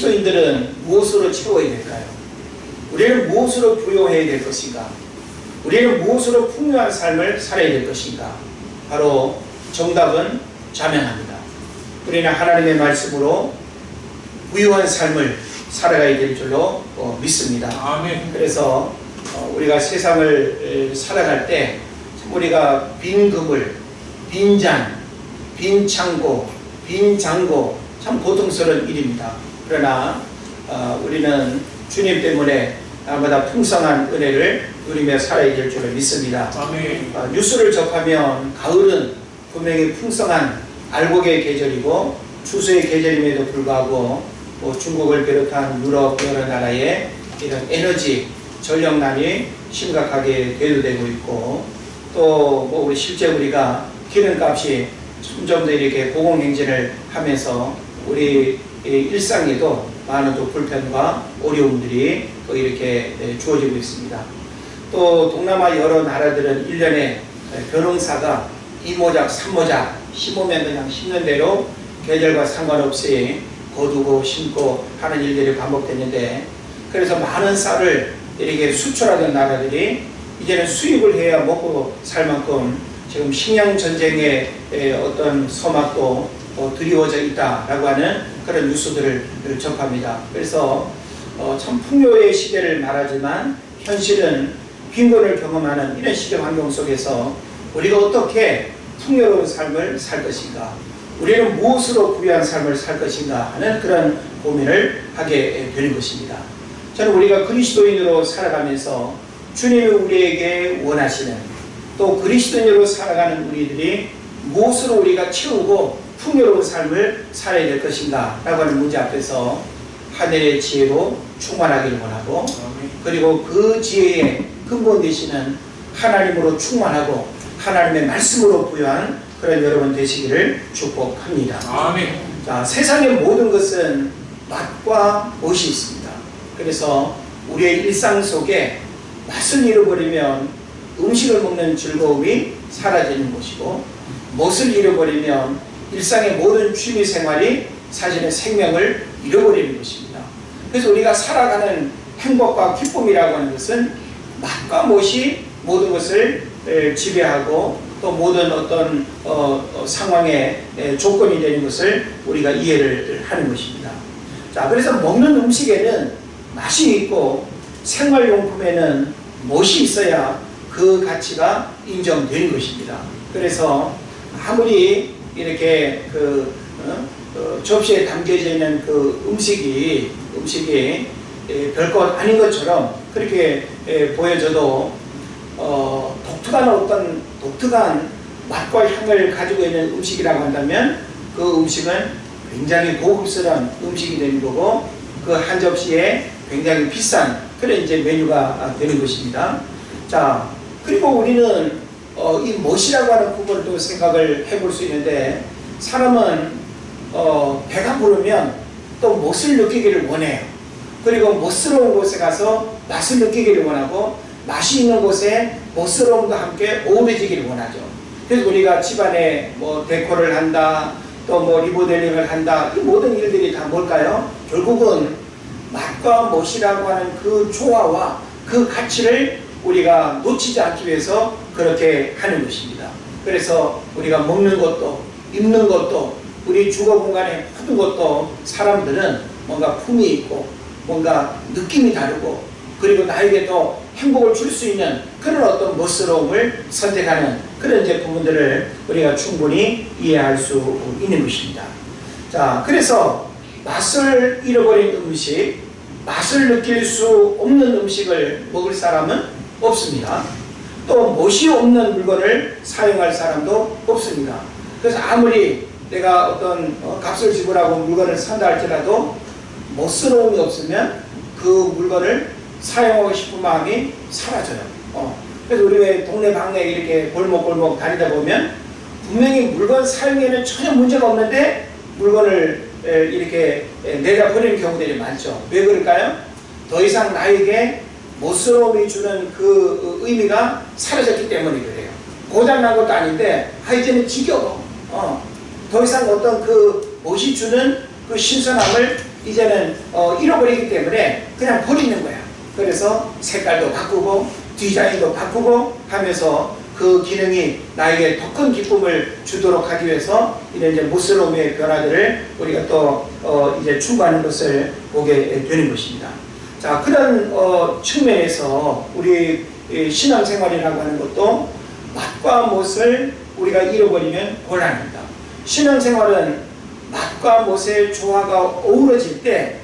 그리스도인들은 무엇으로 채워야 될까요? 우리는 무엇으로 부요해야 될 것인가? 우리는 무엇으로 풍요한 삶을 살아야 될 것인가? 바로 정답은 자명합니다. 우리는 하나님의 말씀으로 부유한 삶을 살아가야 될 줄로 믿습니다. 아멘. 그래서 우리가 세상을 살아갈 때 우리가 빈 그물, 빈 잔, 빈 창고, 빈 장고 참 고통스러운 일입니다. 그러나 우리는 주님 때문에 날마다 풍성한 은혜를 누리며 살아야 될 줄을 믿습니다. 아멘. 뉴스를 접하면 가을은 분명히 풍성한 알곡의 계절이고 추수의 계절임에도 불구하고 중국을 비롯한 유럽 여러 나라의 이런 에너지 전력난이 심각하게 대두되고 있고 또 우리 실제 우리가 기름값이 점점 더 이렇게 고공행진을 하면서 우리 일상에도 많은 또 불편과 어려움들이 또 이렇게 주어지고 있습니다. 또 동남아 여러 나라들은 1년에 벼농사가 2모작, 3모작 심으면 그냥 심는 대로 계절과 상관없이 거두고 심고 하는 일들이 반복됐는데 그래서 많은 쌀을 이렇게 수출하던 나라들이 이제는 수입을 해야 먹고 살 만큼 지금 식량 전쟁의 어떤 서막도 드리워져 있다라고 하는 그런 뉴스들을 접합니다. 그래서 참 풍요의 시대를 말하지만 현실은 빈곤을 경험하는 이런 시대 환경 속에서 우리가 어떻게 풍요로운 삶을 살 것인가, 우리는 무엇으로 부유한 삶을 살 것인가 하는 그런 고민을 하게 되는 것입니다. 저는 우리가 그리스도인으로 살아가면서 주님이 우리에게 원하시는 또 그리스도인으로 살아가는 우리들이 무엇으로 우리가 채우고 풍요로운 삶을 살아야 될 것인가 라고 하는 문제 앞에서 하늘의 지혜로 충만하기를 원하고 그리고 그 지혜의 근본 되시는 하나님으로 충만하고 하나님의 말씀으로 부여한 그런 여러분 되시기를 축복합니다. 아멘. 자, 세상의 모든 것은 맛과 멋이 있습니다. 그래서 우리의 일상 속에 맛을 잃어버리면 음식을 먹는 즐거움이 사라지는 것이고 멋을 잃어버리면 일상의 모든 취미 생활이 사실은 생명을 잃어버리는 것입니다. 그래서 우리가 살아가는 행복과 기쁨이라고 하는 것은 맛과 멋이 모든 것을 지배하고 또 모든 어떤 상황의 조건이 되는 것을 우리가 이해를 하는 것입니다. 자, 그래서 먹는 음식에는 맛이 있고 생활용품에는 멋이 있어야 그 가치가 인정되는 것입니다. 그래서 아무리 이렇게 접시에 담겨져 있는 그 음식이 별것 아닌 것처럼 그렇게 보여져도 독특한 맛과 향을 가지고 있는 음식이라고 한다면 그 음식은 굉장히 고급스러운 음식이 되는 거고 그 한 접시에 굉장히 비싼 그런 이제 메뉴가 되는 것입니다. 자, 그리고 우리는 이 멋이라고 하는 부분을 또 생각을 해볼 수 있는데 사람은 배가 부르면 또 멋을 느끼기를 원해요. 그리고 멋스러운 곳에 가서 맛을 느끼기를 원하고 맛이 있는 곳에 멋스러움과 함께 어우러지기를 원하죠. 그래서 우리가 집안에 뭐 데코를 한다, 또 뭐 리모델링을 한다, 이 모든 일들이 다 뭘까요? 결국은 맛과 멋이라고 하는 그 조화와 그 가치를 우리가 놓치지 않기 위해서 그렇게 하는 것입니다. 그래서 우리가 먹는 것도 입는 것도 우리 주거 공간의 모든 것도 사람들은 뭔가 품이 있고 뭔가 느낌이 다르고 그리고 나에게 더 행복을 줄 수 있는 그런 어떤 멋스러움을 선택하는 그런 이제 부분들을 우리가 충분히 이해할 수 있는 것입니다. 자, 그래서 맛을 잃어버린 음식, 맛을 느낄 수 없는 음식을 먹을 사람은 없습니다. 또 멋이 없는 물건을 사용할 사람도 없습니다. 그래서 아무리 내가 어떤 값을 지불하고 물건을 산다 할지라도 멋스러움이 없으면 그 물건을 사용하고 싶은 마음이 사라져요. 그래서 우리 왜 동네 방네 이렇게 골목골목 다니다 보면 분명히 물건 사용에는 전혀 문제가 없는데 물건을 이렇게 내려버리는 경우들이 많죠. 왜 그럴까요? 더 이상 나에게 멋스러움이 주는 그 의미가 사라졌기 때문에 그래요. 고장난 것도 아닌데 이제는 지겨워. 더 이상 어떤 그 멋이 주는 그 신선함을 이제는 잃어버리기 때문에 그냥 버리는 거야. 그래서 색깔도 바꾸고 디자인도 바꾸고 하면서 그 기능이 나에게 더 큰 기쁨을 주도록 하기 위해서 이런 이제 못스러움의 변화들을 우리가 또 이제 추구하는 것을 보게 되는 것입니다. 자, 그런 측면에서 우리 신앙생활이라고 하는 것도 맛과 못을 우리가 잃어버리면 곤란합니다. 신앙생활은 맛과 못의 조화가 어우러질 때,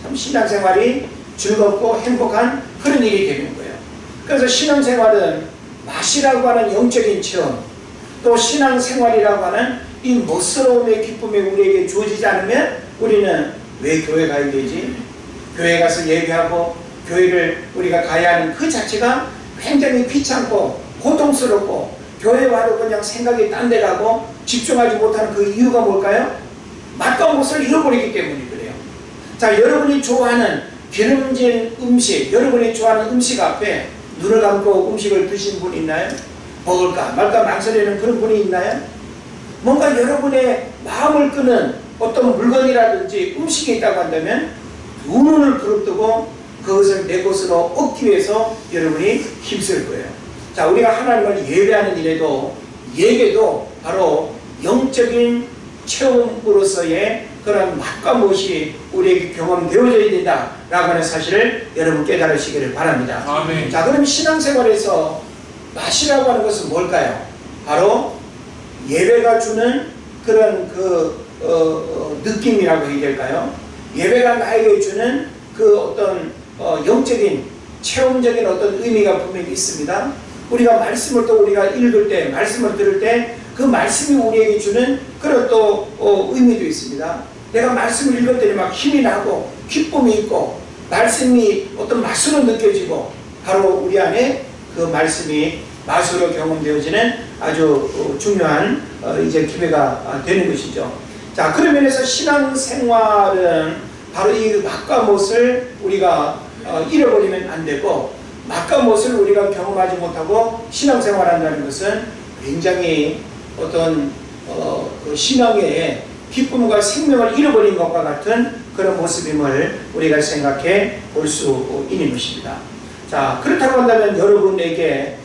참 신앙생활이 즐겁고 행복한 그런 일이 되는 거예요. 그래서 신앙생활은 맛이라고 하는 영적인 체험, 또 신앙생활이라고 하는 이 멋스러움의 기쁨이 우리에게 주어지지 않으면 우리는 왜 교회 가야 되지? 교회 가서 예배하고 교회를 우리가 가야 하는 그 자체가 굉장히 귀찮고 고통스럽고 교회 와도 그냥 생각이 딴 데 가고 집중하지 못하는 그 이유가 뭘까요? 맛과 못을 잃어버리기 때문이 그래요. 자, 여러분이 좋아하는 기름진 음식, 여러분이 좋아하는 음식 앞에 눈을 감고 음식을 드신 분 있나요? 먹을까 말까 망설이는 그런 분이 있나요? 뭔가 여러분의 마음을 끄는 어떤 물건이라든지 음식이 있다고 한다면 두 눈을 부릅뜨고 그것을 내 것으로 얻기 위해서 여러분이 힘쓸 거예요. 자, 우리가 하나님을 예배하는 일에도 예배도 바로 영적인 체험으로서의 그런 맛과 무엇이 우리에게 경험되어져야 된다라고 하는 사실을 여러분 깨달으시기를 바랍니다. 아멘. 자, 그럼 신앙생활에서 맛이라고 하는 것은 뭘까요? 바로 예배가 주는 그런 느낌이라고 해야 될까요? 예배가 나에게 주는 그 어떤 영적인 체험적인 어떤 의미가 분명히 있습니다. 우리가 말씀을 또 우리가 읽을 때, 말씀을 들을 때 그 말씀이 우리에게 주는 그런 또 의미도 있습니다. 내가 말씀을 읽을 때는 막 힘이 나고 기쁨이 있고 말씀이 어떤 맛으로 느껴지고 바로 우리 안에 그 말씀이 맛으로 경험되어지는 아주 중요한 이제 기회가 되는 것이죠. 자, 그런 면에서 신앙생활은 바로 이 맛과 못을 우리가 잃어버리면 안 되고 맛과 못을 우리가 경험하지 못하고 신앙생활한다는 것은 굉장히 어떤 그 신앙의 기쁨과 생명을 잃어버린 것과 같은 그런 모습임을 우리가 생각해 볼 수 있는 것입니다. 자, 그렇다고 한다면 여러분에게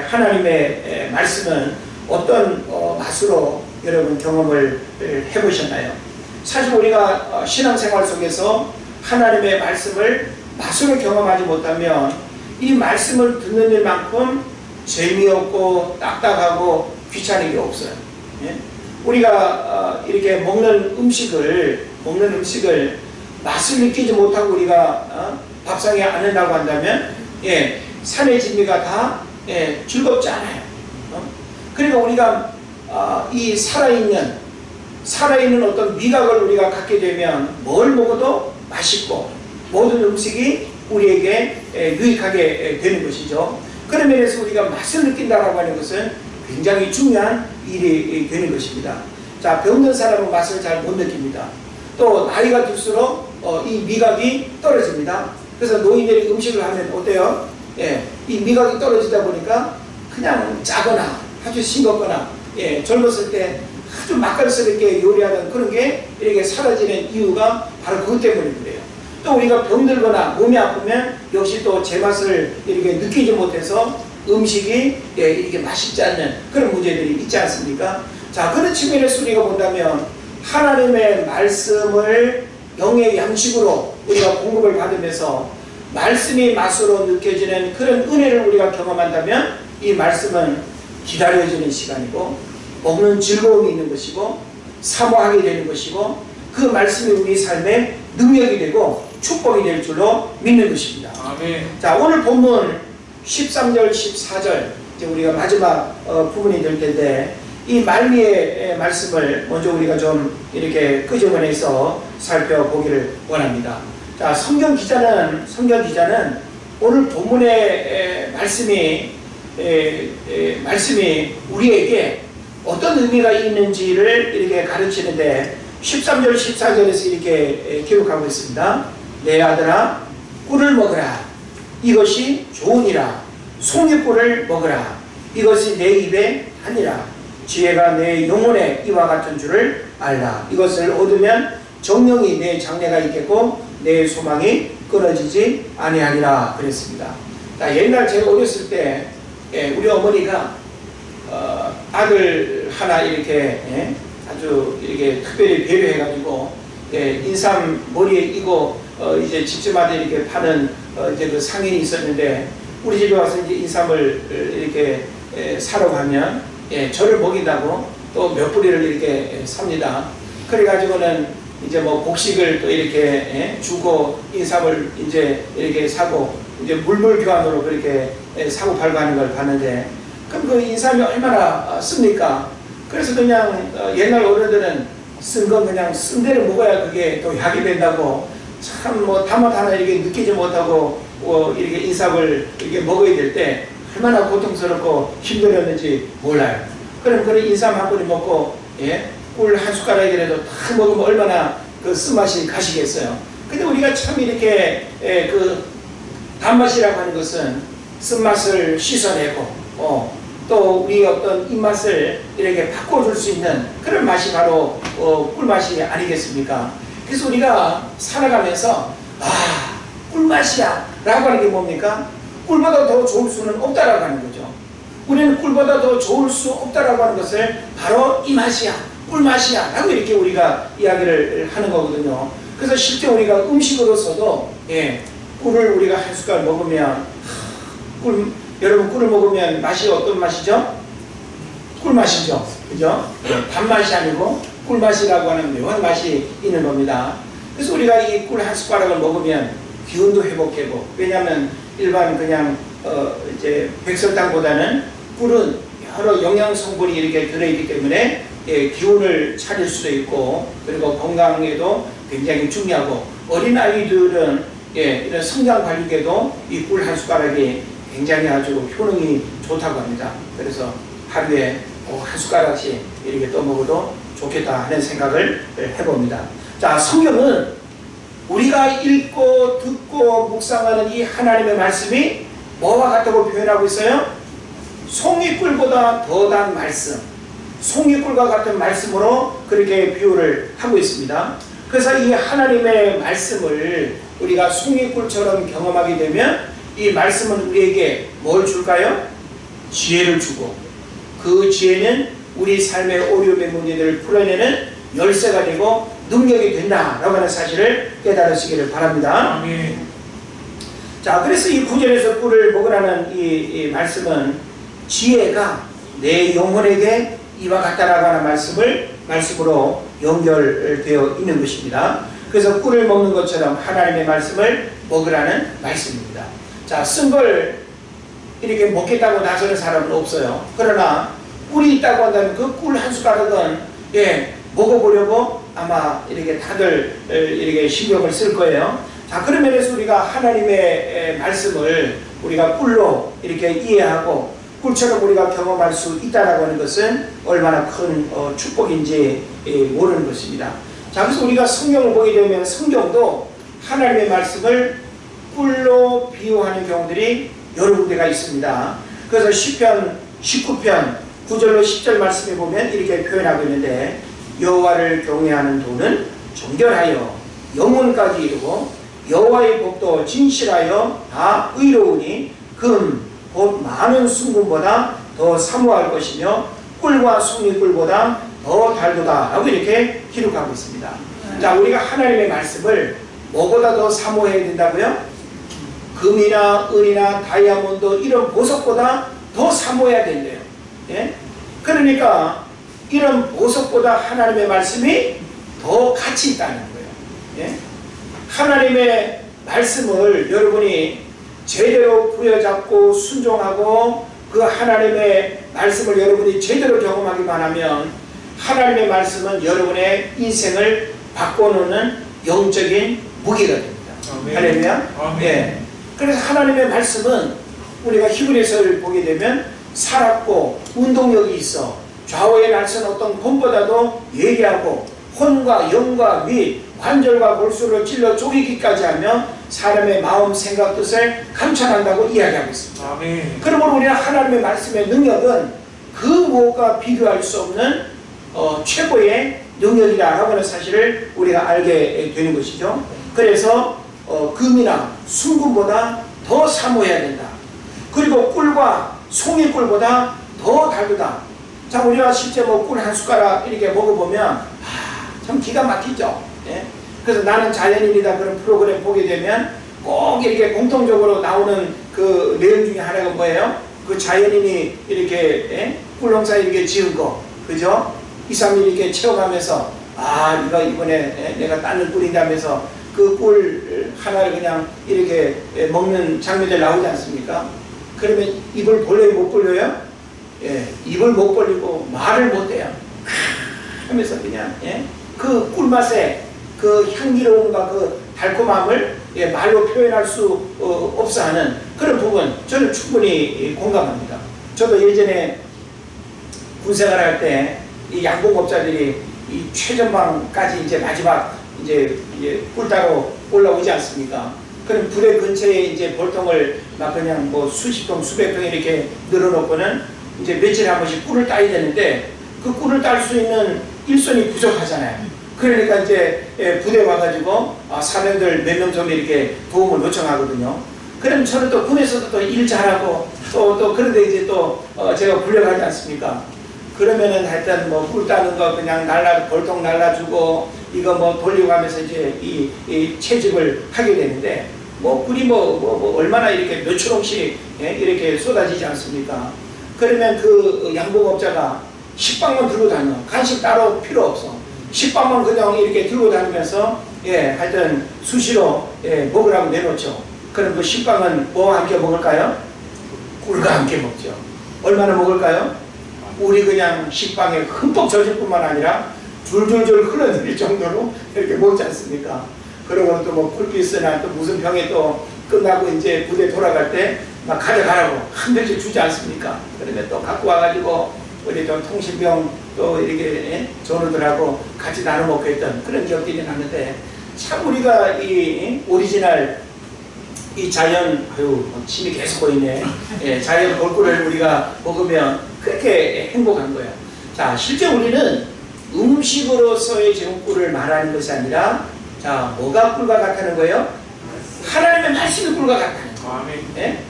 하나님의 말씀은 어떤 맛으로 여러분 경험을 해보셨나요? 사실 우리가 신앙생활 속에서 하나님의 말씀을 맛으로 경험하지 못하면 이 말씀을 듣는 일만큼 재미없고 딱딱하고 귀찮은 게 없어요. 예? 우리가 이렇게 먹는 음식을 맛을 느끼지 못하고 우리가 밥상에 앉는다고 한다면 산의 진미가 다 즐겁지 않아요. 그러니까 우리가 이 살아있는 어떤 미각을 우리가 갖게 되면 뭘 먹어도 맛있고 모든 음식이 우리에게 유익하게 되는 것이죠. 그런 면에서 우리가 맛을 느낀다고 하는 것은 굉장히 중요한 일이 되는 것입니다. 자, 병든 사람은 맛을 잘 못 느낍니다. 또 나이가 들수록 이 미각이 떨어집니다. 그래서 노인들이 음식을 하면 어때요? 이 미각이 떨어지다 보니까 그냥 짜거나 아주 싱겁거나 젊었을 때 아주 맛깔스럽게 요리하던 그런 게 이렇게 사라지는 이유가 바로 그것 때문에 그래요. 또 우리가 병들거나 몸이 아프면 역시 또 제맛을 이렇게 느끼지 못해서 음식이 이렇게 맛있지 않는 그런 문제들이 있지 않습니까? 자, 그런 측면에서 우리가 본다면 하나님의 말씀을 영의 양식으로 우리가 공급을 받으면서 말씀이 맛으로 느껴지는 그런 은혜를 우리가 경험한다면 이 말씀은 기다려지는 시간이고 먹는 즐거움이 있는 것이고 사모하게 되는 것이고 그 말씀이 우리 삶의 능력이 되고 축복이 될 줄로 믿는 것입니다. 아멘. 자, 오늘 본문 13절, 14절 이제 우리가 마지막 부분이 될 텐데 이 말미의 말씀을 먼저 우리가 좀 이렇게 끄집어내서 살펴보기를 원합니다. 자, 성경 기자는 오늘 본문의 말씀이 우리에게 어떤 의미가 있는지를 이렇게 가르치는데 13절, 14절에서 이렇게 기록하고 있습니다. 내 아들아, 꿀을 먹으라. 이것이 좋으니라. 송이꿀을 먹으라. 이것이 내 입에 하니라. 지혜가 내 영혼에 이와 같은 줄을 알라. 이것을 얻으면 정령이 내 장래가 있겠고 내 소망이 끊어지지 아니하리라 그랬습니다. 자, 옛날 제가 어렸을 때 우리 어머니가 아들 하나 이렇게 아주 이렇게 특별히 배려해가지고 인삼 머리에 이고 이제 집집마다 이렇게 파는 이제 그 상인이 있었는데 우리 집에 와서 이제 인삼을 이렇게 사러 가면 저를 먹인다고 또 몇 뿌리를 이렇게 삽니다. 그래가지고는 이제 뭐 곡식을 또 이렇게 주고 인삼을 이제 이렇게 사고 이제 물물 교환으로 그렇게 사고 팔고 하는 걸 봤는데 그럼 그 인삼이 얼마나 씁니까? 그래서 그냥 옛날 어른들은 쓴 건 그냥 쓴 대로 먹어야 그게 또 약이 된다고 참 뭐 다맛 하나 이렇게 느끼지 못하고 이렇게 인삼을 이렇게 먹어야 될 때 얼마나 고통스럽고 힘들었는지 몰라요. 그럼 그런 인삼 한 뿌리 먹고 꿀 한 숟가락이라도 딱 먹으면 얼마나 그 쓴맛이 가시겠어요. 근데 우리가 참 이렇게 그 단맛이라고 하는 것은 쓴맛을 씻어내고 또 우리 어떤 입맛을 이렇게 바꿔줄 수 있는 그런 맛이 바로 꿀맛이 아니겠습니까? 그래서 우리가 살아가면서 꿀맛이야 라고 하는 게 뭡니까? 꿀보다 더 좋을 수는 없다라고 하는 거죠. 우리는 꿀보다 더 좋을 수 없다라고 하는 것을 바로 이 맛이야, 꿀맛이야 라고 이렇게 우리가 이야기를 하는 거거든요. 그래서 실제 우리가 음식으로서도 꿀을 우리가 한 숟갈 먹으면 여러분 꿀을 먹으면 맛이 어떤 맛이죠? 꿀맛이죠. 그죠? 단맛이 아니고 꿀맛이라고 하는 묘한 맛이 있는 겁니다. 그래서 우리가 이 꿀 한 숟가락을 먹으면 기운도 회복되고, 왜냐하면 일반 그냥 이제 백설탕보다는 꿀은 여러 영양 성분이 이렇게 들어있기 때문에 기운을 차릴 수도 있고, 그리고 건강에도 굉장히 중요하고, 어린 아이들은 이런 성장 관리에도 이 꿀 한 숟가락이 굉장히 아주 효능이 좋다고 합니다. 그래서 하루에 한 숟가락씩 이렇게 떠먹어도 좋겠다 하는 생각을 해봅니다. 자, 성경은 우리가 읽고 듣고 묵상하는 이 하나님의 말씀이 뭐와 같다고 표현하고 있어요? 송이꿀보다 더 단 말씀, 송이꿀과 같은 말씀으로 그렇게 비유를 하고 있습니다. 그래서 이 하나님의 말씀을 우리가 송이꿀처럼 경험하게 되면 이 말씀은 우리에게 뭘 줄까요? 지혜를 주고, 그 지혜는 우리 삶의 어려움의 문제들을 풀어내는 열쇠가 되고 능력이 된다라고 하는 사실을 깨달으시기를 바랍니다. 아멘. 자, 그래서 이 구절에서 꿀을 먹으라는 이 말씀은 지혜가 내 영혼에게 이와 같다라고 하는 말씀으로 연결되어 있는 것입니다. 그래서 꿀을 먹는 것처럼 하나님의 말씀을 먹으라는 말씀입니다. 자, 쓴 걸 이렇게 먹겠다고 나서는 사람은 없어요. 그러나 꿀이 있다고 한다면 그 꿀 한 숟가락은 먹어보려고 아마 이렇게 다들 이렇게 신경을 쓸 거예요. 자, 그런 면에서 우리가 하나님의 말씀을 우리가 꿀로 이렇게 이해하고 꿀처럼 우리가 경험할 수 있다라고 하는 것은 얼마나 큰 축복인지 모르는 것입니다. 자, 그래서 우리가 성경을 보게 되면 성경도 하나님의 말씀을 꿀로 비유하는 경우들이 여러 군데가 있습니다. 그래서 시편 19편 9절로 10절 말씀에 보면 이렇게 표현하고 있는데, 여호와를 경외하는 도는 정결하여 영혼까지 이루고 여호와의 법도 진실하여 다 의로우니 금 곧 많은 순금보다 더 사모할 것이며 꿀과 송이꿀보다 더 달도다 라고 이렇게 기록하고 있습니다. 자, 우리가 하나님의 말씀을 뭐보다 더 사모해야 된다고요? 금이나 은이나 다이아몬드 이런 보석보다 더 사모해야 된대요. 그러니까 이런 보석보다 하나님의 말씀이 더 가치 있다는 거예요. 하나님의 말씀을 여러분이 제대로 부여잡고 순종하고 그 하나님의 말씀을 여러분이 제대로 경험하기만 하면 하나님의 말씀은 여러분의 인생을 바꿔놓는 영적인 무기가 됩니다. 할렐루야. 그래서 하나님의 말씀은 우리가 히브리서를 보게 되면 살았고 운동력이 있어 좌우에 날선 어떤 검보다도 예리하고 혼과 영과 및 관절과 골수를 찔러 쪼개기까지 하며 사람의 마음, 생각, 뜻을 감찰한다고 이야기하고 있습니다. 아멘. 그러므로 우리는 하나님의 말씀의 능력은 그 무엇과 비교할 수 없는 최고의 능력이라고 하는 사실을 우리가 알게 되는 것이죠. 그래서 금이나 순금보다 더 사모해야 된다. 그리고 꿀과 송이꿀보다 더 달다. 자, 우리가 실제 뭐 꿀 한 숟가락 이렇게 먹어보면 참 기가 막히죠. 예? 그래서 나는 자연인이다 그런 프로그램 보게 되면 꼭 이렇게 공통적으로 나오는 그 내용 중에 하나가 뭐예요? 그 자연인이 이렇게 꿀농사 이렇게 지은 거, 그죠? 2, 3일 이렇게 채워가면서 이거 이번에 내가 따는 꿀이라면서 그 꿀 하나를 그냥 이렇게 먹는 장면들 나오지 않습니까? 그러면 입을 벌려요, 못 벌려요? 예, 입을 못 벌리고 말을 못 해요. 하면서 그냥 그 꿀맛에 그 향기로움과 그 달콤함을 말로 표현할 수 없어 하는 그런 부분 저는 충분히 공감합니다. 저도 예전에 군생활 할 때 이 양봉업자들이 이 최전방까지 이제 마지막 이제 꿀 따러 올라오지 않습니까? 그럼 부대 근처에 이제 볼통을 막 그냥 뭐 수십 통, 수백 통 이렇게 늘어놓고는 이제 며칠에 한 번씩 꿀을 따야 되는데 그 꿀을 딸 수 있는 일손이 부족하잖아요. 그러니까 이제 부대 와가지고 사병들 몇 명 좀 이렇게 도움을 요청하거든요. 그럼 저는 또 군에서도 또 일 잘하고 또 그런데 이제 또 제가 불려가지 않습니까? 그러면은 하여튼 뭐 꿀 따는 거 그냥 볼통 날라주고 이거 뭐 돌리고 하면서 이제 이 채집을 하게 되는데 뭐 꿀이 뭐 얼마나 이렇게 몇 초롱씩 이렇게 쏟아지지 않습니까? 그러면 그 양봉업자가 식빵만 들고 다녀. 간식 따로 필요 없어. 식빵만 그냥 이렇게 들고 다니면서 하여튼 수시로 먹으라고 내놓죠. 그럼 그 식빵은 뭐와 함께 먹을까요? 꿀과 함께 먹죠. 얼마나 먹을까요? 우리 그냥 식빵에 흠뻑 젖을 뿐만 아니라 줄줄줄 흘러내릴 정도로 이렇게 먹지 않습니까? 그러고 또 뭐 꿀피스나 또 무슨 병에 또 끝나고 이제 부대 돌아갈 때 막 가져가라고 한 병씩 주지 않습니까? 그러면 또 갖고 와가지고 우리 좀 통신병 또 이렇게 전우들하고 같이 나눠 먹고 했던 그런 기억들이 나는데 참 우리가 이 오리지널 이 자연 침이 계속 보이네. 자연 볼꿀을 우리가 먹으면 그렇게 행복한 거예요. 자, 실제 우리는 음식으로서의 지금 꿀을 말하는 것이 아니라 자, 뭐가 꿀과 같다는 거예요? 하나님의 말씀이 꿀과 같다는 거예요.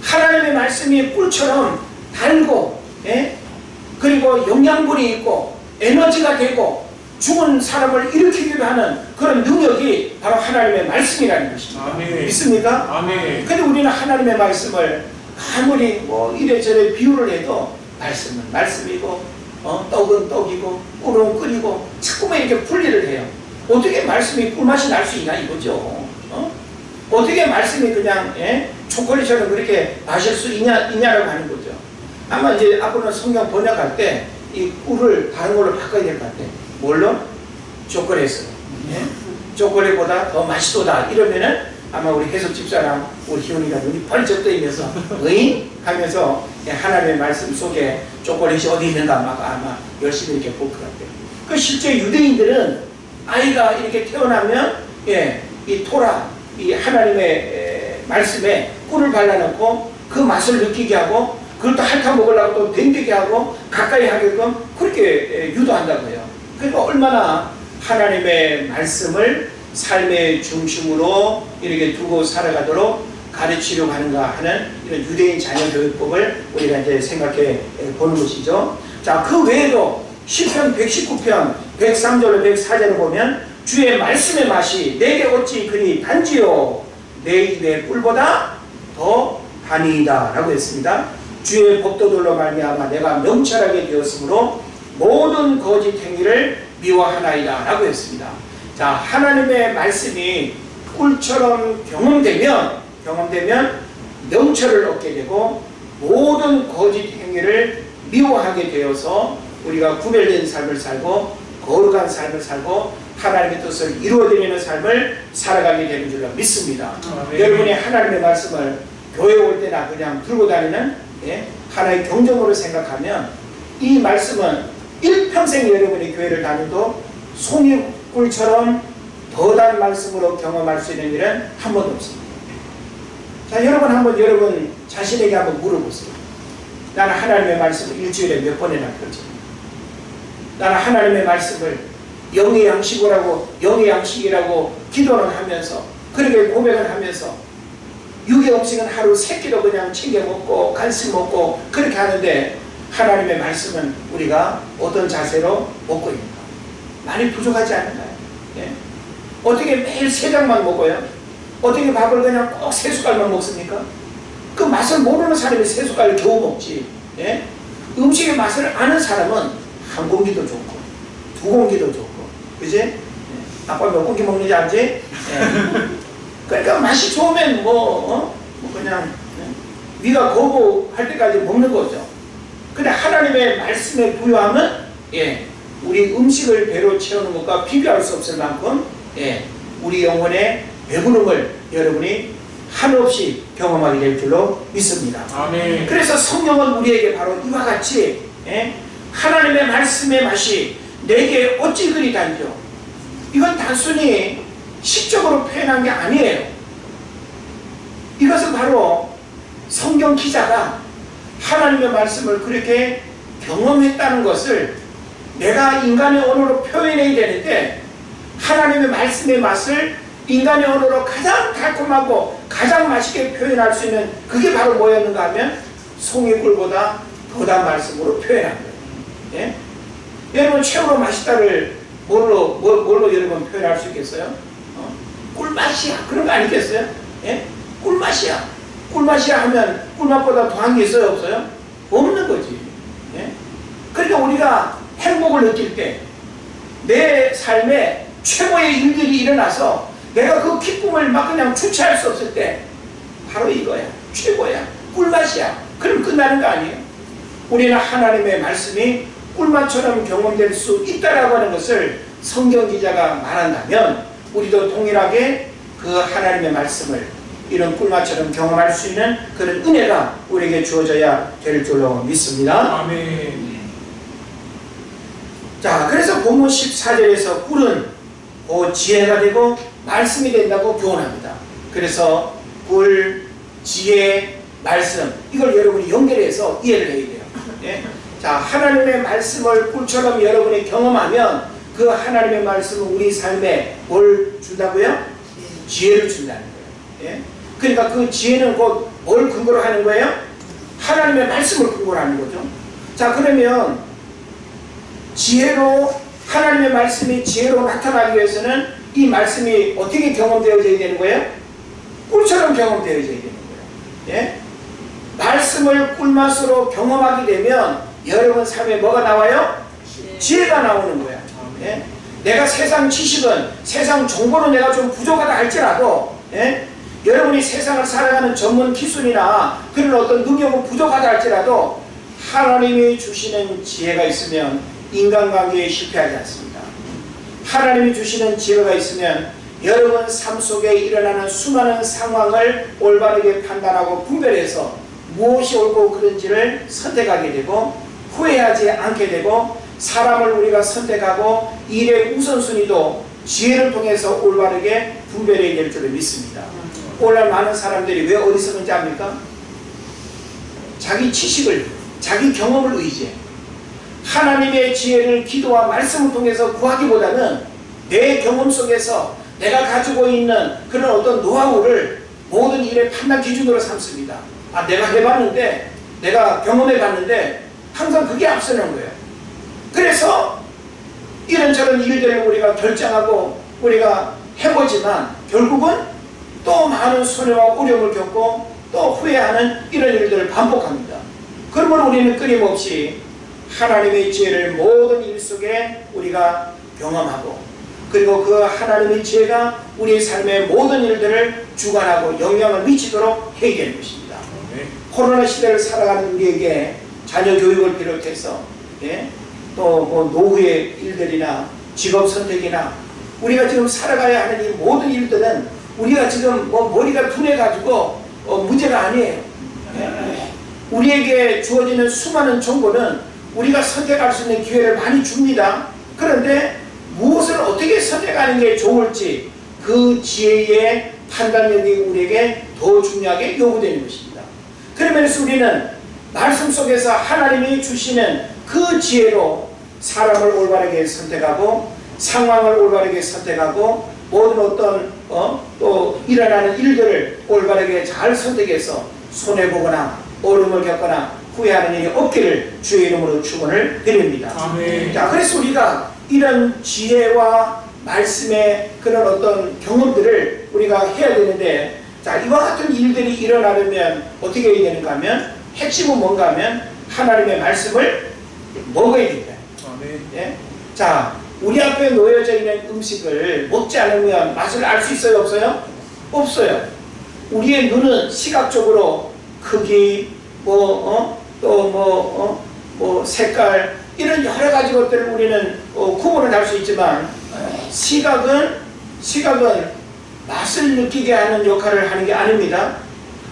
하나님의 말씀이 꿀처럼 달고 그리고 영양분이 있고 에너지가 되고 죽은 사람을 일으키기도 하는 그런 능력이 바로 하나님의 말씀이라는 것입니다. 아멘. 믿습니까? 아멘. 근데 우리는 하나님의 말씀을 아무리 뭐 이래저래 비유를 해도 말씀은 말씀이고 떡은 떡이고 꿀은 꿀이고 자꾸만 이렇게 분리를 해요. 어떻게 말씀이 꿀맛이 날 수 있냐 이거죠. 어떻게 말씀이 그냥 초콜릿처럼 그렇게 마실 수 있냐라고 하는 거죠. 아마 이제 앞으로는 성경 번역할 때 이 꿀을 다른 걸로 바꿔야 될 것 같아요. 뭘로? 초콜릿으로. 초콜릿보다 더 맛있도다 이러면은 아마 우리 해석 집사랑 우리 희원이가 눈이 번쩍 뜨이면서 으잉? 하면서 하나님의 말씀 속에 초콜릿이 어디 있는가 막 아마 열심히 이렇게 볼 것 같아요. 그 실제 유대인들은 아이가 이렇게 태어나면 이 토라 이 하나님의 말씀에 꿀을 발라놓고 그 맛을 느끼게 하고 그걸 또 핥아 먹으려고 또 댕기게 하고 가까이 하게끔 그렇게 유도한다고 해요. 그러니까 얼마나 하나님의 말씀을 삶의 중심으로 이렇게 두고 살아가도록 가르치려고 하는가 하는 이런 유대인 자녀 교육법을 우리가 이제 생각해 보는 것이죠. 자, 그 외에도 시편 119편 103절로 104절을 보면 주의 말씀의 맛이 내게 어찌 그리 단지요 내 입의 꿀보다 더 단이다 라고 했습니다. 주의 법도들로 말미암아 내가 명철하게 되었으므로 모든 거짓 행위를 미워하나이다 라고 했습니다. 자, 하나님의 말씀이 꿀처럼 경험되면 명철을 얻게 되고 모든 거짓 행위를 미워하게 되어서 우리가 구별된 삶을 살고 거룩한 삶을 살고 하나님의 뜻을 이루어드리는 삶을 살아가게 되는 줄로 믿습니다. 여러분이 하나님의 말씀을 교회 올 때나 그냥 들고 다니는 하나의 경정으로 생각하면 이 말씀은 일평생 여러분이 교회를 다녀도 송이꿀처럼 더단 말씀으로 경험할 수 있는 일은 한 번도 없습니다. 자, 여러분 자신에게 한번 물어보세요. 나는 하나님의 말씀을 일주일에 몇 번이나 펼쳐요? 나는 하나님의 말씀을 영의 양식이라고 기도는 하면서 그렇게 고백을 하면서 육의 음식은 하루 3끼도 그냥 챙겨 먹고 간식 먹고 그렇게 하는데 하나님의 말씀은 우리가 어떤 자세로 먹고 있는가? 많이 부족하지 않은가요? 예? 어떻게 매일 3장만 먹어요? 어떻게 밥을 그냥 꼭 3숟갈만 먹습니까? 그 맛을 모르는 사람이 3숟갈을 겨우 먹지. 예? 음식의 맛을 아는 사람은 1공기도 좋고 2공기도 좋고 그지? 예. 아빠 몇 공기 먹는지 알지? 예. 그러니까 맛이 좋으면 뭐 그냥 위가 거부할 때까지 먹는 거죠. 근데 하나님의 말씀에 부여하면 우리 음식을 배로 채우는 것과 비교할 수 없을 만큼 우리 영혼의 배부름을 여러분이 한없이 경험하게 될 줄로 믿습니다. 아멘. 그래서 성령은 우리에게 바로 이와 같이 하나님의 말씀의 맛이 내게 어찌 그리 단죠. 이건 단순히 시적으로 표현한 게 아니에요. 이것은 바로 성경 기자가 하나님의 말씀을 그렇게 경험했다는 것을 내가 인간의 언어로 표현해야 되는데 하나님의 말씀의 맛을 인간의 언어로 가장 달콤하고 가장 맛있게 표현할 수 있는 그게 바로 뭐였는가 하면 송이꿀보다 더 단 말씀으로 표현한 거예요. 예? 여러분 최고로 맛있다를 뭘로 여러분 표현할 수 있겠어요? 꿀맛이야 그런 거 아니겠어요? 예? 꿀맛이야. 꿀맛이야 하면 꿀맛보다 더한 게 있어요 없어요? 없는 거지. 예? 그러니까 우리가 행복을 느낄 때 내 삶에 최고의 일들이 일어나서 내가 그 기쁨을 막 그냥 주체할 수 없을 때 바로 이거야. 최고야. 꿀맛이야. 그럼 끝나는 거 아니에요? 우리는 하나님의 말씀이 꿀맛처럼 경험될 수 있다라고 하는 것을 성경 기자가 말한다면 우리도 동일하게 그 하나님의 말씀을 이런 꿀맛처럼 경험할 수 있는 그런 은혜가 우리에게 주어져야 될 줄로 믿습니다. 아멘. 자, 그래서 본문 14절에서 꿀은 지혜가 되고 말씀이 된다고 교훈합니다. 그래서 꿀, 지혜, 말씀 이걸 여러분이 연결해서 이해를 해야 돼요. 예? 자, 하나님의 말씀을 꿀처럼 여러분이 경험하면 그 하나님의 말씀은 우리 삶에 뭘 준다고요? 지혜를 준다는 거예요. 예? 그러니까 그 지혜는 곧 뭘 근거로 하는 거예요? 하나님의 말씀을 근거로 하는 거죠. 자, 그러면 지혜로 하나님의 말씀이 지혜로 나타나기 위해서는 이 말씀이 어떻게 경험되어져야 되는 거예요? 꿀처럼 경험되어져야 되는 거예요. 예? 말씀을 꿀맛으로 경험하게 되면 여러분 삶에 뭐가 나와요? 지혜가 나오는 거야. 예? 내가 세상 지식은 세상 정보는 내가 좀 부족하다 할지라도 여러분이 세상을 살아가는 전문 기술이나 그런 어떤 능력은 부족하다 할지라도 하나님이 주시는 지혜가 있으면 인간관계에 실패하지 않습니다. 하나님이 주시는 지혜가 있으면 여러분 삶 속에 일어나는 수많은 상황을 올바르게 판단하고 분별해서 무엇이 옳고 그른지를 선택하게 되고 후회하지 않게 되고 사람을 우리가 선택하고 일의 우선순위도 지혜를 통해서 올바르게 분별해야 될 줄을 믿습니다. 오늘 많은 사람들이 왜 어리석은지 압니까? 자기 지식을, 자기 경험을 의지해. 하나님의 지혜를 기도와 말씀을 통해서 구하기보다는 내 경험 속에서 내가 가지고 있는 그런 어떤 노하우를 모든 일의 판단 기준으로 삼습니다. 아, 내가 해봤는데, 내가 경험해봤는데 항상 그게 앞서는 거예요. 그래서 이런저런 일들을 우리가 결정하고 우리가 해보지만 결국은 또 많은 손해와 어려움을 겪고 또 후회하는 이런 일들을 반복합니다. 그러면 우리는 끊임없이 하나님의 지혜를 모든 일 속에 우리가 경험하고 그리고 그 하나님의 지혜가 우리의 삶의 모든 일들을 주관하고 영향을 미치도록 해야 되는 것입니다. 코로나 시대를 살아가는 우리에게 자녀 교육을 비롯해서 또 뭐 노후의 일들이나 직업 선택이나 우리가 지금 살아가야 하는 이 모든 일들은 우리가 지금 뭐 머리가 둔해가지고 문제가 아니에요. 우리에게 주어지는 수많은 정보는 우리가 선택할 수 있는 기회를 많이 줍니다. 그런데 무엇을 어떻게 선택하는 게 좋을지 그 지혜의 판단력이 우리에게 더 중요하게 요구되는 것입니다. 그러면서 우리는 말씀 속에서 하나님이 주시는 그 지혜로 사람을 올바르게 선택하고 상황을 올바르게 선택하고 모든 어떤 또 일어나는 일들을 올바르게 잘 선택해서 손해보거나 어려움을 겪거나 후회하는 일이 없기를 주의 이름으로 축원을 드립니다. 아멘. 자, 그래서 우리가 이런 지혜와 말씀의 그런 어떤 경험들을 우리가 해야 되는데, 자, 이와 같은 일들이 일어나려면 어떻게 해야 되는가 하면, 핵심은 뭔가 하면 하나님의 말씀을 먹어야 된다. 아멘. 예? 자, 우리 앞에 놓여져 있는 음식을 먹지 않으면 맛을 알 수 있어요, 없어요? 없어요. 우리의 눈은 시각적으로 크기, 색깔, 이런 여러 가지 것들을 우리는 구분을 할 수 있지만, 시각은 맛을 느끼게 하는 역할을 하는 게 아닙니다.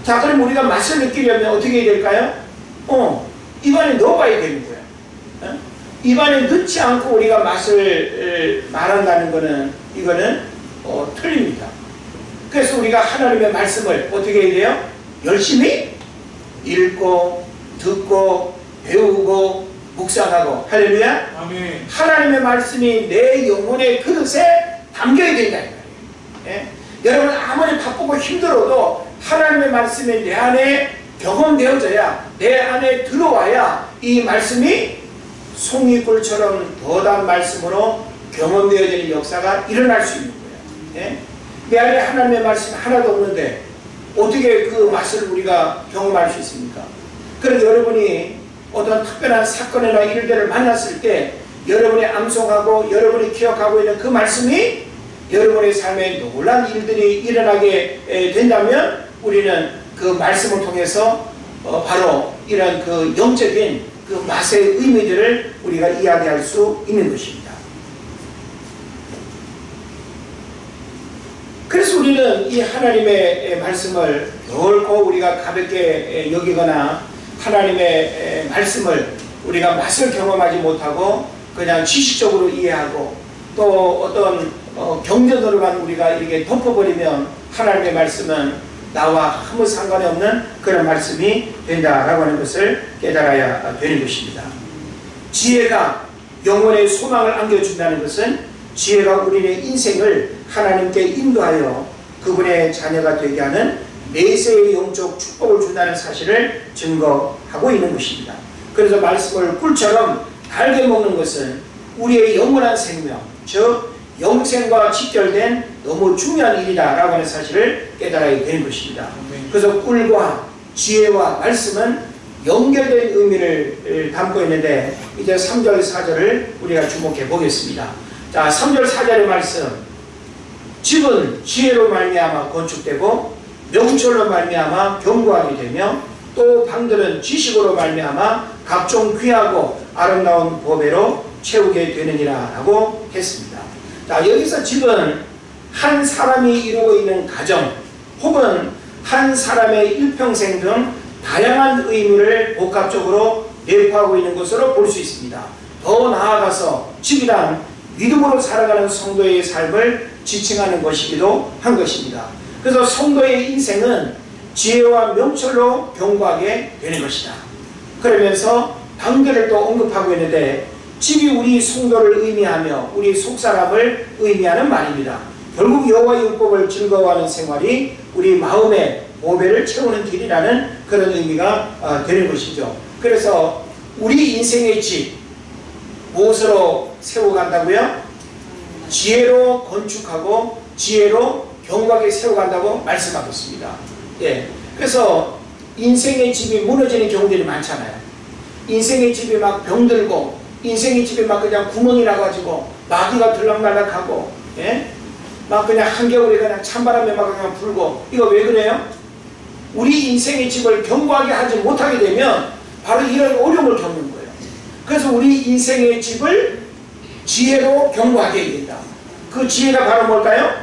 자, 그럼 우리가 맛을 느끼려면 어떻게 해야 될까요? 입안에 넣어봐야 되는 거예요. 입안에 넣지 않고 우리가 맛을 말한다는 거는, 이거는 틀립니다. 그래서 우리가 하나님의 말씀을 어떻게 해야 돼요? 열심히 읽고 듣고 배우고 묵상하고. 할렐루야. 아멘. 하나님의 말씀이 내 영혼의 그릇에 담겨야 된다. 예? 여러분 아무리 바쁘고 힘들어도 하나님의 말씀이 내 안에 경험되어져야, 내 안에 들어와야 이 말씀이 송이꿀처럼 더단 말씀으로 경험되어지는 역사가 일어날 수 있는 거예요. 예? 내 안에 하나님의 말씀이 하나도 없는데 어떻게 그 맛을 우리가 경험할 수 있습니까? 그래서 여러분이 어떤 특별한 사건이나 일들을 만났을 때 여러분이 암송하고 여러분이 기억하고 있는 그 말씀이 여러분의 삶에 놀라운 일들이 일어나게 된다면, 우리는 그 말씀을 통해서 바로 이런 그 영적인 그 맛의 의미들을 우리가 이야기할 수 있는 것입니다. 그래서 우리는 이 하나님의 말씀을 결코 우리가 가볍게 여기거나 하나님의 말씀을 우리가 맛을 경험하지 못하고 그냥 지식적으로 이해하고 또 어떤 경전으로만 우리가 이렇게 덮어버리면 하나님의 말씀은 나와 아무 상관이 없는 그런 말씀이 된다라고 하는 것을 깨달아야 되는 것입니다. 지혜가 영혼의 소망을 안겨준다는 것은, 지혜가 우리의 인생을 하나님께 인도하여 그분의 자녀가 되게 하는 내세의 영적 축복을 준다는 사실을 증거하고 있는 것입니다. 그래서 말씀을 꿀처럼 달게 먹는 것은 우리의 영원한 생명, 즉 영생과 직결된 너무 중요한 일이다라고 하는 사실을 깨달아야 되는 것입니다. 그래서 꿀과 지혜와 말씀은 연결된 의미를 담고 있는데, 이제 3절 4절을 우리가 주목해 보겠습니다. 자, 3절 4절의 말씀. 집은 지혜로 말미암아 건축되고 명철로 말미암아 견고하게 되며, 또 방들은 지식으로 말미암아 각종 귀하고 아름다운 보배로 채우게 되느니라 라고 했습니다. 자, 여기서 집은 한 사람이 이루고 있는 가정, 혹은 한 사람의 일평생 등 다양한 의미를 복합적으로 내포하고 있는 것으로 볼 수 있습니다. 더 나아가서 집이란 믿음으로 살아가는 성도의 삶을 지칭하는 것이기도 한 것입니다. 그래서 성도의 인생은 지혜와 명철로 견고하게 되는 것이다. 그러면서 방들을 또 언급하고 있는데, 집이 우리 성도를 의미하며 우리 속사람을 의미하는 말입니다. 결국 여호와의 율법을 즐거워하는 생활이 우리 마음의 보배를 채우는 길이라는 그런 의미가 되는 것이죠. 그래서 우리 인생의 집, 무엇으로 세워간다고요? 지혜로 건축하고 지혜로 견고하게 세워간다고 말씀하고 있습니다. 예. 그래서 인생의 집이 무너지는 경우들이 많잖아요. 인생의 집이 막 병들고, 인생의 집이 막 그냥 구멍이 나가지고 마귀가 들락날락하고, 예? 막 그냥 한겨울에 그냥 찬바람에 막 그냥 불고, 이거 왜 그래요? 우리 인생의 집을 견고하게 하지 못하게 되면 바로 이런 어려움을 겪는 거예요. 그래서 우리 인생의 집을 지혜로 견고하게 해야 된다. 그 지혜가 바로 뭘까요?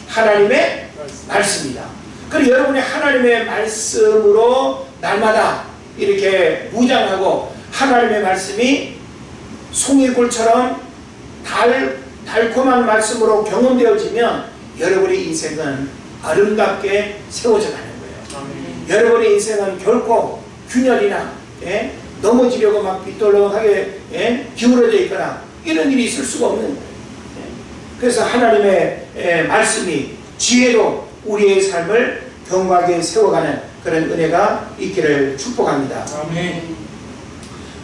하나님의 말씀이다. 그리고 여러분이 하나님의 말씀으로 날마다 이렇게 무장하고 하나님의 말씀이 송이굴처럼 달콤한 말씀으로 경험되어지면 여러분의 인생은 아름답게 세워져 가는 거예요. 여러분의 인생은 결코 균열이나 넘어지려고 막 빗돌렁하게 기울어져 있거나 이런 일이 있을 수가 없는 거예요. 그래서 하나님의 말씀이 지혜로 우리의 삶을 견고하게 세워가는 그런 은혜가 있기를 축복합니다. 아멘.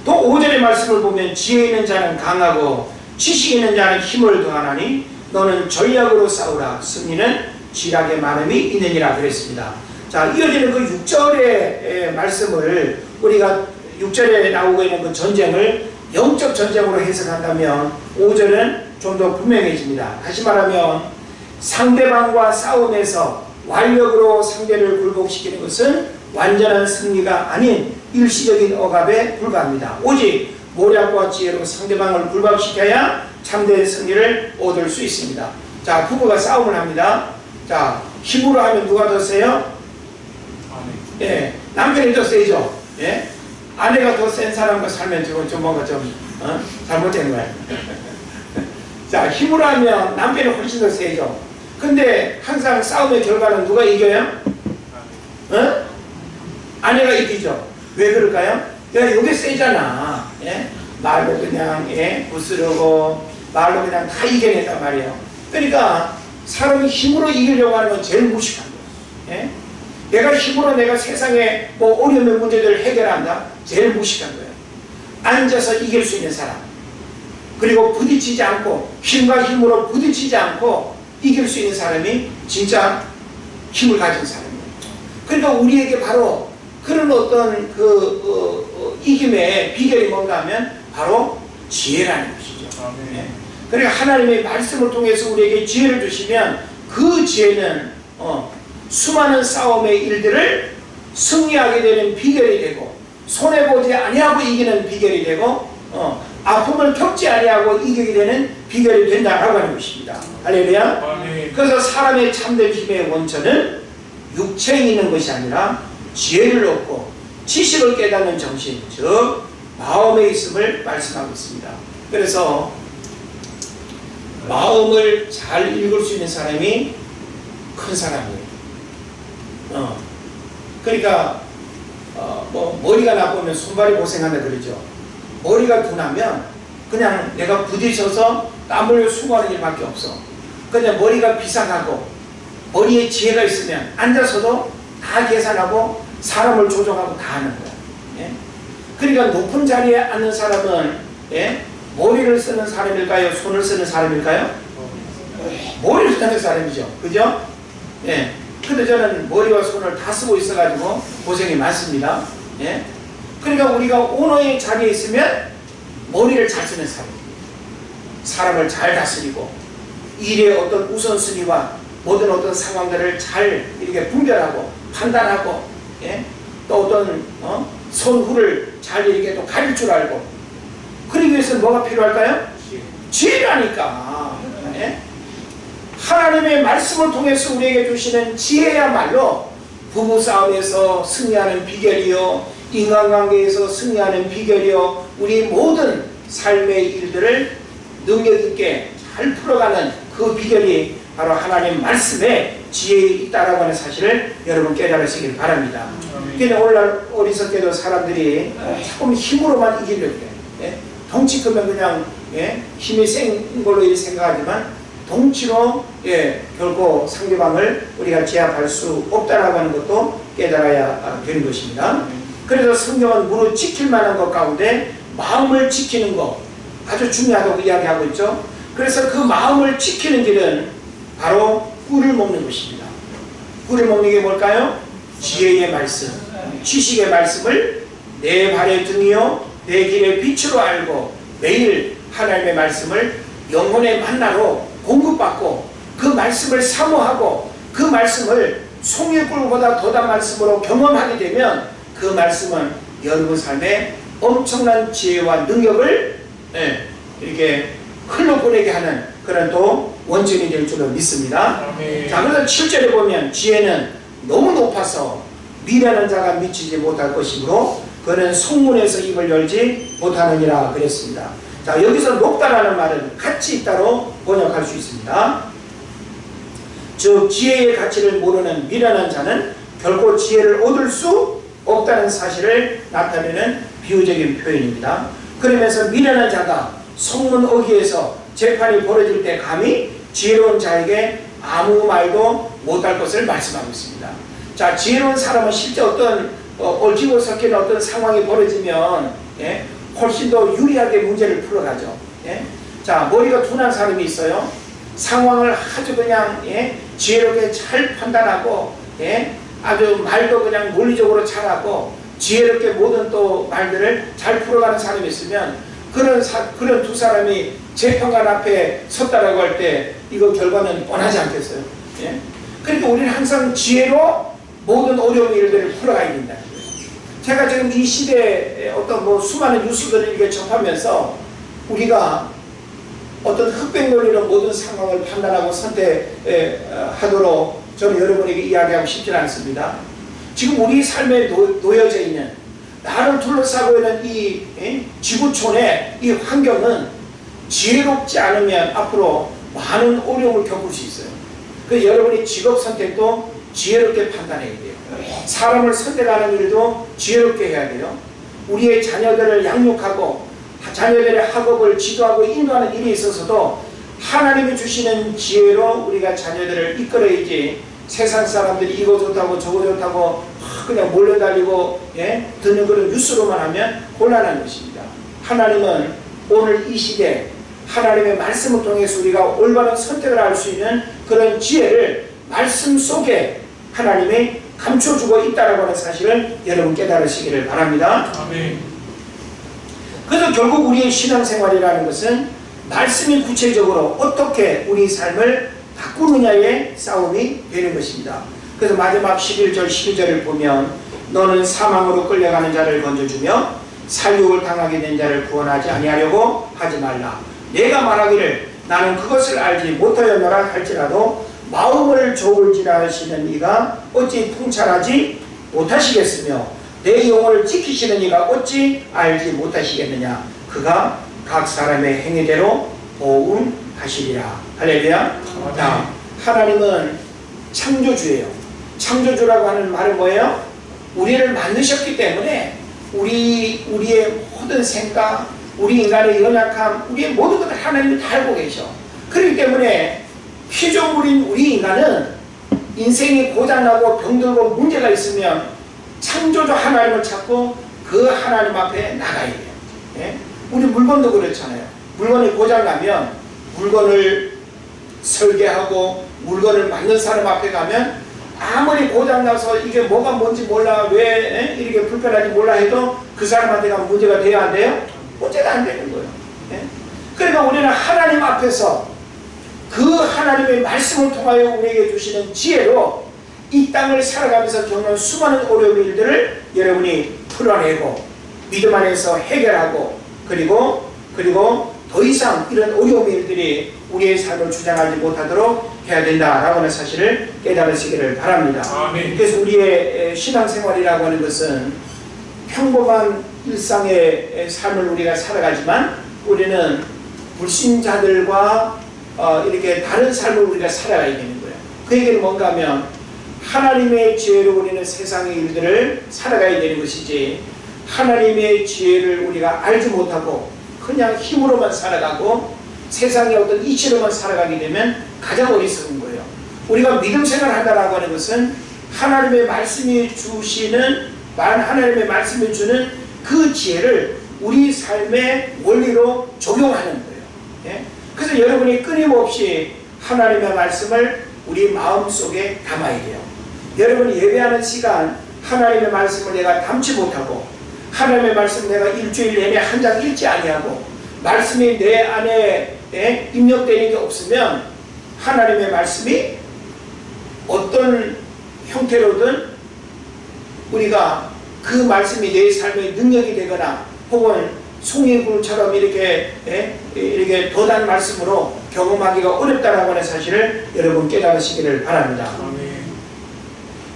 또 5절의 말씀을 보면 지혜 있는 자는 강하고 지식 있는 자는 힘을 더하나니 너는 전략으로 싸우라. 승리는 지략의 많음이 있느니라 그랬습니다. 자, 이어지는 그 6절의 말씀을 우리가 6절에 나오고 있는 그 전쟁을 영적 전쟁으로 해석한다면 5절은 좀 더 분명해집니다. 다시 말하면 상대방과 싸움에서 완력으로 상대를 굴복시키는 것은 완전한 승리가 아닌 일시적인 억압에 불과합니다. 오직 모략과 지혜로 상대방을 굴복시켜야 참된 승리를 얻을 수 있습니다. 자, 부부가 싸움을 합니다. 자, 힘으로 하면 누가 더 세요? 예, 남편이 더 세죠. 예? 아내가 더 센 사람과 살면 좀 뭔가 좀 잘못된 거예요. 자, 힘으로 하면 남편이 훨씬 더 세죠. 근데 항상 싸움의 결과는 누가 이겨요? 아내가 이기죠. 왜 그럴까요? 야, 이게 세잖아. 예? 말로 그냥 부스러고 말로 그냥 다 이겨낸단 말이에요. 그러니까 사람이 힘으로 이기려고 하는 건 제일 무식한 거예요. 예? 내가 힘으로 내가 세상에 뭐 어려운 문제들을 해결한다? 제일 무식한 거예요. 앉아서 이길 수 있는 사람, 그리고 부딪히지 않고 힘과 힘으로 부딪히지 않고 이길 수 있는 사람이 진짜 힘을 가진 사람이에요. 그러니까 우리에게 바로 그런 어떤 이김의 비결이 뭔가 하면 바로 지혜라는 것이죠. 네. 그러니까 하나님의 말씀을 통해서 우리에게 지혜를 주시면 그 지혜는 수많은 싸움의 일들을 승리하게 되는 비결이 되고, 손해보지 아니하고 이기는 비결이 되고, 아픔을 겪지 아니하고 이기게 되는 비결이 된다라고 하는 것입니다. 할렐루야. 그래서 사람의 참된 힘의 원천은 육체에 있는 것이 아니라 지혜를 얻고 지식을 깨닫는 정신, 즉 마음에 있음을 말씀하고 있습니다. 그래서 마음을 잘 읽을 수 있는 사람이 큰 사람이에요. 그러니까 뭐 머리가 나쁘면 손발이 고생한다 그러죠. 머리가 둔하면 그냥 내가 부딪혀서 땀 흘려 수고하는 일밖에 없어. 그냥 머리가 비상하고 머리에 지혜가 있으면 앉아서도 다 계산하고 사람을 조정하고 다 하는 거야. 예? 그러니까 높은 자리에 앉는 사람은 머리를 쓰는 사람일까요? 손을 쓰는 사람일까요? 머리를 쓰는 사람이죠. 그죠? 예. 근데 저는 머리와 손을 다 쓰고 있어가지고 고생이 많습니다. 예? 그러니까 우리가 오너의 자리에 있으면 머리를 잘 쓰는 사람입니다. 사람을 잘 다스리고 일의 어떤 우선순위와 모든 어떤 상황들을 잘 이렇게 분별하고 판단하고, 또 어떤 선후를 잘 이렇게 또 가릴 줄 알고, 그러기 위해서는 뭐가 필요할까요? 지혜라니까. 하나님의 말씀을 통해서 우리에게 주시는 지혜야말로 부부싸움에서 승리하는 비결이요, 인간관계에서 승리하는 비결이요, 우리 모든 삶의 일들을 능력있게 잘 풀어가는 그 비결이 바로 하나님 말씀에 지혜에 있다라고 하는 사실을 여러분 깨달으시길 바랍니다. 그러니까 오늘날 어리석게도 사람들이 조금 힘으로만 이기려고 해요. 덩치 크면 그냥 힘이 센 걸로 이렇게 생각하지만 덩치로 결코 상대방을 우리가 제압할 수 없다라고 하는 것도 깨달아야 되는 것입니다. 그래서 성경은 무릇 지킬 만한 것 가운데 마음을 지키는 것 아주 중요하다고 이야기하고 있죠. 그래서 그 마음을 지키는 길은 바로 꿀을 먹는 것입니다. 꿀을 먹는 게 뭘까요? 지혜의 말씀, 지식의 말씀을 내 발의 등이요 내 길의 빛으로 알고 매일 하나님의 말씀을 영혼의 만나로 공급받고 그 말씀을 사모하고 그 말씀을 송이꿀보다 더단 말씀으로 경험하게 되면 그 말씀은 여러분 삶에 엄청난 지혜와 능력을 이렇게 흘러보내게 하는 그런 또 원천이 될 줄로 믿습니다. 자, 그래서 7절에 보면 지혜는 너무 높아서 미련한 자가 미치지 못할 것이므로 그는 성문에서 입을 열지 못하느니라 그랬습니다. 자, 여기서 높다라는 말은 가치 있다로 번역할 수 있습니다. 즉 지혜의 가치를 모르는 미련한 자는 결코 지혜를 얻을 수 없다는 사실을 나타내는 비유적인 표현입니다. 그러면서 미련한 자가 성문 어귀에서 재판이 벌어질 때 감히 지혜로운 자에게 아무 말도 못할 것을 말씀하고 있습니다. 자, 지혜로운 사람은 실제 어떤 얽히고 섞이는 어떤 상황이 벌어지면 훨씬 더 유리하게 문제를 풀어가죠. 자, 머리가 둔한 사람이 있어요. 상황을 아주 그냥 지혜롭게 잘 판단하고 아주 말도 그냥 논리적으로 잘하고 지혜롭게 모든 또 말들을 잘 풀어가는 사람이 있으면 그런 두 사람이 재판관 앞에 섰다라고 할 때 이거 결과는 뻔하지 않겠어요? 그러니까 우리는 항상 지혜로 모든 어려운 일들을 풀어가야 된다. 제가 지금 이 시대에 어떤 수많은 뉴스들을 이렇게 접하면서 우리가 어떤 흑백 논리로 모든 상황을 판단하고 선택하도록 저는 여러분에게 이야기하고 싶지 않습니다. 지금 우리 삶에 놓여져 있는 나를 둘러싸고 있는 이 지구촌의 이 환경은 지혜롭지 않으면 앞으로 많은 어려움을 겪을 수 있어요. 그래서 여러분이 직업 선택도 지혜롭게 판단해야 돼요. 사람을 선택하는 일도 지혜롭게 해야 돼요. 우리의 자녀들을 양육하고 자녀들의 학업을 지도하고 인도하는 일에 있어서도 하나님이 주시는 지혜로 우리가 자녀들을 이끌어야지 세상 사람들이 이거 좋다고 저거 좋다고 그냥 몰려다니고 듣는 그런 뉴스로만 하면 곤란한 것입니다. 하나님은 오늘 이 시대 하나님의 말씀을 통해서 우리가 올바른 선택을 할 수 있는 그런 지혜를 말씀 속에 하나님이 감춰주고 있다는 사실을 여러분 깨달으시기를 바랍니다. 아멘. 그래서 결국 우리의 신앙생활이라는 것은 말씀이 구체적으로 어떻게 우리 삶을 바꾸느냐의 싸움이 되는 것입니다. 그래서 마지막 11절 12절을 보면 너는 사망으로 끌려가는 자를 건져주며 살육을 당하게 된 자를 구원하지 아니하려고 하지 말라. 내가 말하기를 나는 그것을 알지 못하였노라 할지라도 마음을 좁을지라 하시는 이가 어찌 통찰하지 못하시겠으며 내 영혼을 지키시는 이가 어찌 알지 못하시겠느냐. 그가 각 사람의 행위대로 보응하시리라. 할렐루야. 하나님은 창조주예요. 창조주라고 하는 말은 뭐예요? 우리를 만드셨기 때문에 우리의 모든 생각, 우리 인간의 연약함, 우리의 모든 것을 하나님이 다 알고 계셔. 그렇기 때문에 피조물인 우리 인간은 인생이 고장나고 병들고 문제가 있으면 창조주 하나님을 찾고 그 하나님 앞에 나가야 돼요. 우리 물건도 그렇잖아요. 물건이 고장나면 물건을 설계하고 물건을 만든 사람 앞에 가면 아무리 고장나서 이게 뭐가 뭔지 몰라, 왜 이렇게 불편한지 몰라 해도 그 사람한테 가면 문제가 돼야 안 돼요? 문제가 안 되는 거예요. 그러니까 우리는 하나님 앞에서 그 하나님의 말씀을 통하여 우리에게 주시는 지혜로 이 땅을 살아가면서 겪는 수많은 어려운 일들을 여러분이 풀어내고 믿음 안에서 해결하고 그리고 더 이상 이런 어려운 일들이 우리의 삶을 주장하지 못하도록 해야 된다라고 하는 사실을 깨달으시기를 바랍니다. 아멘. 그래서 우리의 신앙생활이라고 하는 것은 평범한 일상의 삶을 우리가 살아가지만 우리는 불신자들과 이렇게 다른 삶을 우리가 살아가야 되는 거예요. 그 얘기는 뭔가 하면 하나님의 지혜로 우리는 세상의 일들을 살아가야 되는 것이지 하나님의 지혜를 우리가 알지 못하고 그냥 힘으로만 살아가고 세상의 어떤 이치로만 살아가게 되면 가장 어리석은 거예요. 우리가 믿음 생활을 한다라고 하는 것은 하나님의 말씀이 주시는 하나님의 말씀이 주는 그 지혜를 우리 삶의 원리로 적용하는 거예요. 그래서 여러분이 끊임없이 하나님의 말씀을 우리 마음속에 담아야 돼요. 여러분이 예배하는 시간 하나님의 말씀을 내가 담지 못하고 하나님의 말씀 내가 일주일 내내 한 장 읽지 아니하고 말씀이 내 안에 입력되는 게 없으면 하나님의 말씀이 어떤 형태로든 우리가 그 말씀이 내 삶의 능력이 되거나 혹은 송이굴처럼 이렇게 더단 말씀으로 경험하기가 어렵다라고 하는 사실을 여러분 깨달으시기를 바랍니다.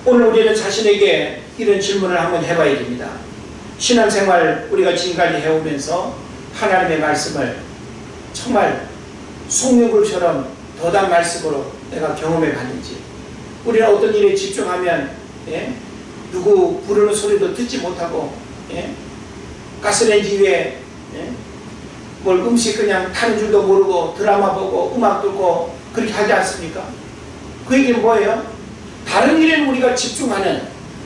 오늘 우리는 자신에게 이런 질문을 한번 해봐야 됩니다. 신앙생활 우리가 지금까지 해오면서 하나님의 말씀을 정말 송이굴처럼 더단 말씀으로 내가 경험해 봤는지, 우리는 어떤 일에 집중하면 누구 부르는 소리도 듣지 못하고 가스레인지 위에 뭘 음식 그냥 타는 줄도 모르고 드라마 보고 음악 듣고 그렇게 하지 않습니까? 그 얘기는 뭐예요? 다른 일에는 우리가 집중하는,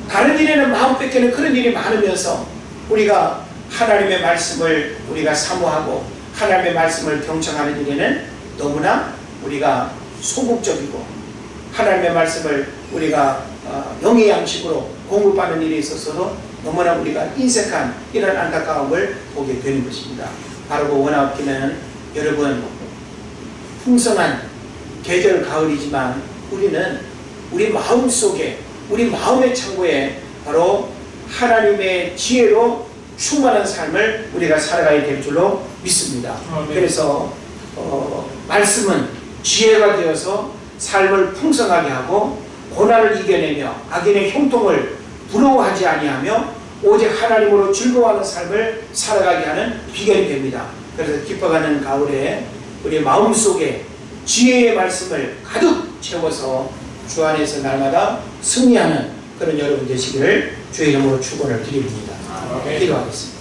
다른 일에는 마음 뺏기는 그런 일이 많으면서 우리가 하나님의 말씀을 우리가 사모하고 하나님의 말씀을 경청하는 일에는 너무나 우리가 소극적이고 하나님의 말씀을 우리가 영의 양식으로 공급하는 일에 있어서도 너무나 우리가 인색한 이런 안타까움을 보게 되는 것입니다. 바로 그 원하옵기는 여러분 풍성한 계절 가을이지만 우리는 우리 마음속에 우리 마음의 창고에 바로 하나님의 지혜로 충만한 삶을 우리가 살아가야 될 줄로 믿습니다. 그래서 말씀은 지혜가 되어서 삶을 풍성하게 하고 고난을 이겨내며 악인의 형통을 부러워하지 아니하며 오직 하나님으로 즐거워하는 삶을 살아가게 하는 비결이 됩니다. 그래서 기뻐가는 가을에 우리 마음속에 지혜의 말씀을 가득 채워서 주 안에서 날마다 승리하는 그런 여러분 되시기를 주의 이름으로 축원을 드립니다. 기도하겠습니다.